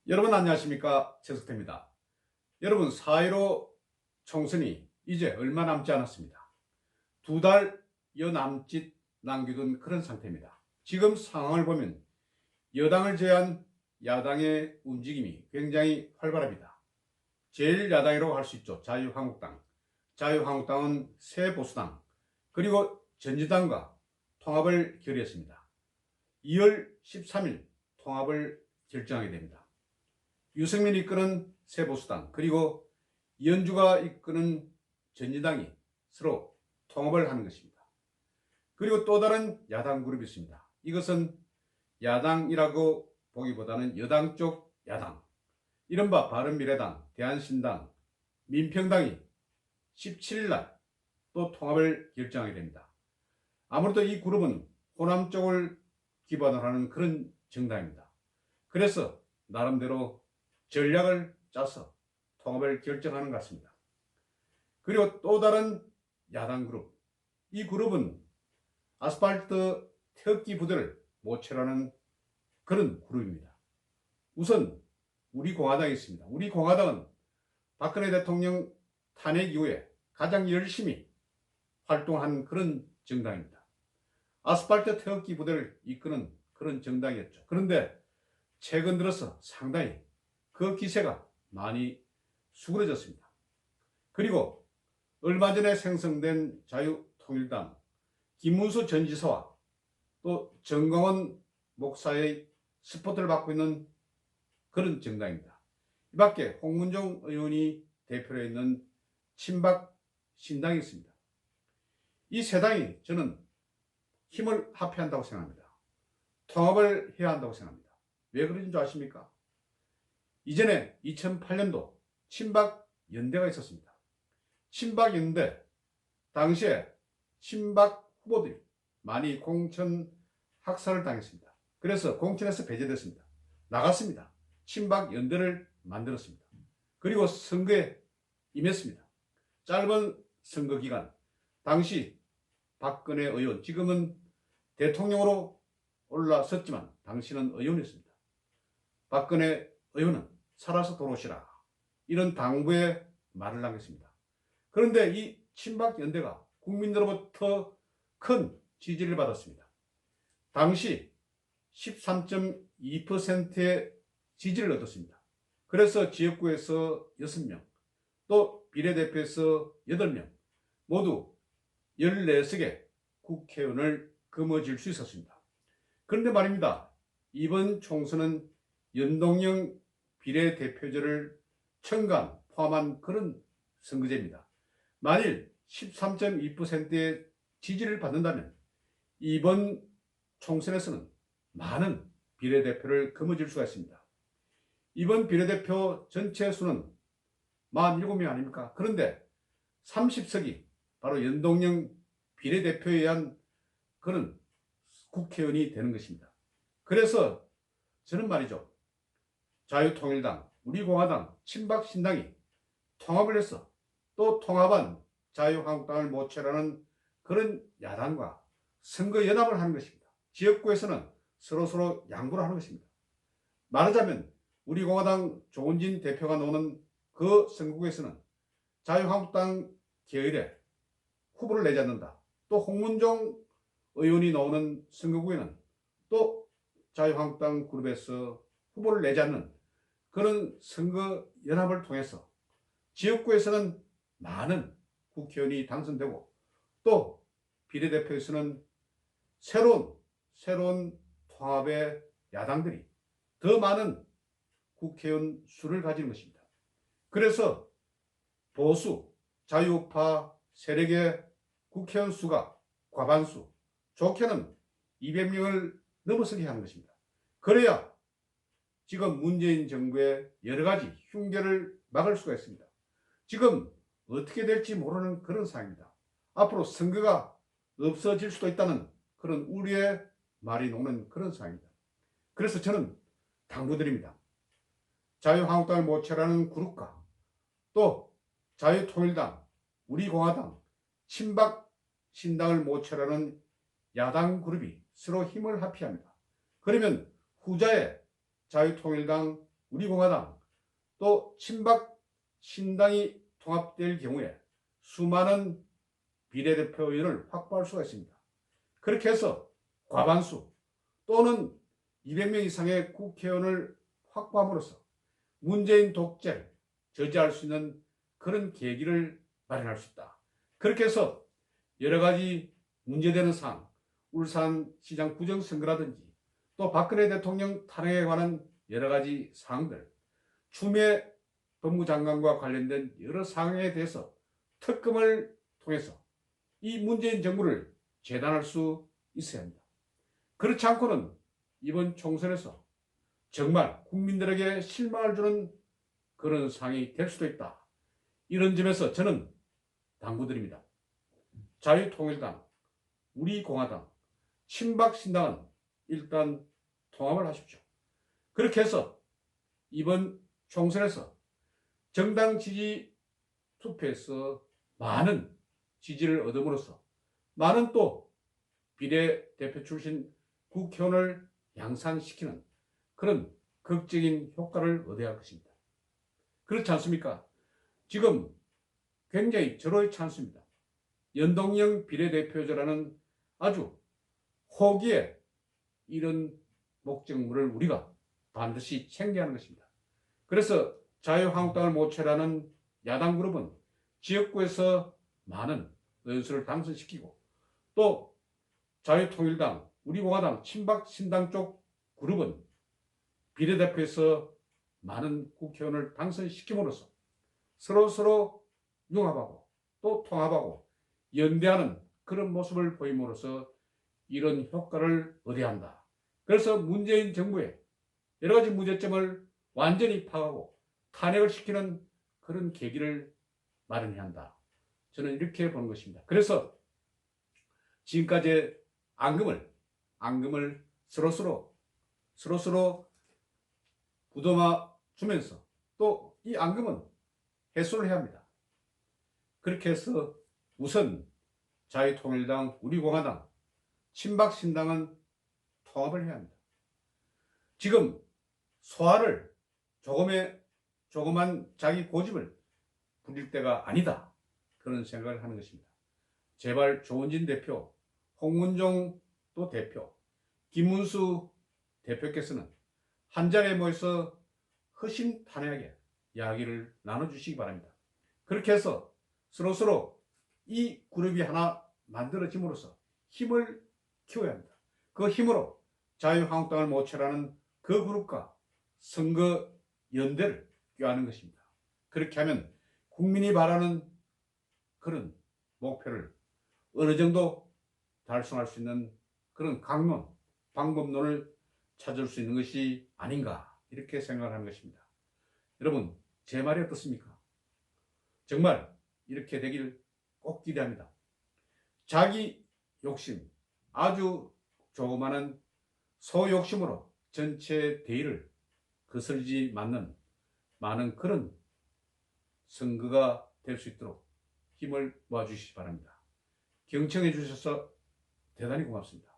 여러분 안녕하십니까, 최석태입니다. 여러분, 4.15 총선이 이제 얼마 남지 않았습니다. 2달여 남짓 남겨둔 그런 상태입니다. 지금 상황을 보면 여당을 제외한 야당의 움직임이 굉장히 활발합니다. 제1야당이라고 할 수 있죠. 자유한국당. 자유한국당은 새보수당 그리고 전진당과 통합을 결의했습니다. 2월 13일 통합을 결정하게 됩니다. 유승민이 이끄는 새보수당 그리고 이현주가 이끄는 전진당이 서로 통합을 하는 것입니다. 그리고 또 다른 야당 그룹이 있습니다. 이것은 야당이라고 보기보다는 여당 쪽 야당, 이른바 바른미래당, 대한신당, 민평당이 17일 날 또 통합을 결정하게 됩니다. 아무래도 이 그룹은 호남 쪽을 기반으로 하는 그런 정당입니다. 그래서 나름대로 전략을 짜서 통합을 결정하는 것 같습니다. 그리고 또 다른 야당 그룹, 이 그룹은 아스팔트 태극기 부대를 모체라는 그런 그룹입니다. 우선 우리 공화당이 있습니다. 우리 공화당은 박근혜 대통령 탄핵 이후에 가장 열심히 활동한 그런 정당입니다. 아스팔트 태극기 부대를 이끄는 그런 정당이었죠. 그런데 최근 들어서 상당히 그 기세가 많이 수그러졌습니다. 그리고 얼마 전에 생성된 자유통일당 김문수 전 지사와 또 정광훈 목사의 스포트를 받고 있는 그런 정당입니다. 이 밖에 홍문종 의원이 대표로 있는 친박 신당이 있습니다. 이 세 당이 저는 힘을 합해한다고 생각합니다. 통합을 해야 한다고 생각합니다. 왜 그런지 줄 아십니까? 이전에 2008년도 친박연대가 있었습니다. 친박연대 당시에 친박 후보들이 많이 공천 학살을 당했습니다. 그래서 공천에서 배제됐습니다. 나갔습니다. 친박연대를 만들었습니다. 그리고 선거에 임했습니다. 짧은 선거 기간, 당시 박근혜 의원, 지금은 대통령으로 올라섰지만 당시는 의원이었습니다. 박근혜 의원은 살아서 돌아오시라, 이런 당부의 말을 남겼습니다. 그런데 이 친박연대가 국민들로부터 큰 지지를 받았습니다. 당시 13.2%의 지지를 얻었습니다. 그래서 지역구에서 6명, 또 비례대표에서 8명, 모두 14석의 국회의원을 거머쥘 수 있었습니다. 그런데 말입니다. 이번 총선은 연동형 비례대표제를 첨가한 포함한 그런 선거제입니다. 만일 13.2%의 지지를 받는다면 이번 총선에서는 많은 비례대표를 거머쥘 수가 있습니다. 이번 비례대표 전체 수는 47명 아닙니까? 그런데 30석이 바로 연동형 비례대표에 의한 그런 국회의원이 되는 것입니다. 그래서 저는 말이죠, 자유통일당, 우리공화당, 친박신당이 통합을 해서 또 통합한 자유한국당을 모체라는 그런 야당과 선거연합을 하는 것입니다. 지역구에서는 서로서로 양보를 하는 것입니다. 말하자면 우리공화당 조은진 대표가 노는 그 선거구에서는 자유한국당 계열에 후보를 내지 않는다. 또 홍문종 의원이 나오는 선거구에는 또 자유한국당 그룹에서 후보를 내지 않는 그런 선거연합을 통해서 지역구에서는 많은 국회의원이 당선되고 또 비례대표에서는 새로운 통합의 야당들이 더 많은 국회의원 수를 가지는 것입니다. 그래서 보수, 자유우파 세력의 국회의원 수가 과반수, 좋게는 200명을 넘어서게 하는 것입니다. 그래야 지금 문재인 정부의 여러 가지 흉계를 막을 수가 있습니다. 지금 어떻게 될지 모르는 그런 상황입니다. 앞으로 선거가 없어질 수도 있다는 그런 우려의 말이 녹는 그런 상황입니다. 그래서 저는 당부드립니다. 자유한국당을 모체라는 그룹과 또 자유통일당, 우리공화당, 친박신당을 모체라는 야당 그룹이 서로 힘을 합해야 합니다. 그러면 후자의 자유통일당, 우리공화당 또 친박 신당이 통합될 경우에 수많은 비례대표 의원을 확보할 수가 있습니다. 그렇게 해서 과반수 또는 200명 이상의 국회의원을 확보함으로써 문재인 독재를 저지할 수 있는 그런 계기를 마련할 수 있다. 그렇게 해서 여러 가지 문제되는 사항, 울산시장 부정선거라든지 또 박근혜 대통령 탄핵에 관한 여러 가지 사항들, 추미애 법무장관과 관련된 여러 사항에 대해서 특검을 통해서 이 문재인 정부를 재단할 수 있어야 합니다. 그렇지 않고는 이번 총선에서 정말 국민들에게 실망을 주는 그런 상황이 될 수도 있다. 이런 점에서 저는 당부드립니다. 자유통일당, 우리공화당, 친박신당은 일단 통합을 하십시오. 그렇게 해서 이번 총선에서 정당 지지 투표에서 많은 지지를 얻음으로써 많은 또 비례대표 출신 국회의원을 양산시키는 그런 극적인 효과를 얻어야 할 것입니다. 그렇지 않습니까? 지금 굉장히 절호의 찬스입니다. 연동형 비례대표제라는 아주 호기에 이런 목적물을 우리가 반드시 챙겨야 하는 것입니다. 그래서 자유한국당을 모체라는 야당 그룹은 지역구에서 많은 의원수를 당선시키고 또 자유통일당, 우리공화당, 친박신당 쪽 그룹은 비례대표에서 많은 국회의원을 당선시킴으로써 서로 융합하고 또 통합하고 연대하는 그런 모습을 보임으로써 이런 효과를 얻어야 한다. 그래서 문재인 정부의 여러 가지 문제점을 완전히 파악하고 탄핵을 시키는 그런 계기를 마련해야 한다. 저는 이렇게 보는 것입니다. 그래서 지금까지 앙금을 서로서로 부담아 주면서 또 이 앙금은 해소를 해야 합니다. 그렇게 해서 우선 자유통일당, 우리공화당, 친박신당은 통합을 해야 합니다. 지금 소화를 조그만 자기 고집을 부릴 때가 아니다. 그런 생각을 하는 것입니다. 제발 조원진 대표, 홍문종 또 대표, 김문수 대표께서는 한 자리에 모여서 허심탄회하게 이야기를 나눠주시기 바랍니다. 그렇게 해서 서로 이 그룹이 하나 만들어짐으로써 힘을 키워야 합니다. 그 힘으로 자유한국당을 모체라는 그 그룹과 선거 연대를 꾀하는 것입니다. 그렇게 하면 국민이 바라는 그런 목표를 어느 정도 달성할 수 있는 그런 강론, 방법론을 찾을 수 있는 것이 아닌가 이렇게 생각하는 것입니다. 여러분 제 말이 어떻습니까? 정말 이렇게 되길 꼭 기대합니다. 자기 욕심, 아주 조그마한 소욕심으로 전체 대의를 거슬리지 않는 많은 그런 선거가 될 수 있도록 힘을 모아주시기 바랍니다. 경청해 주셔서 대단히 고맙습니다.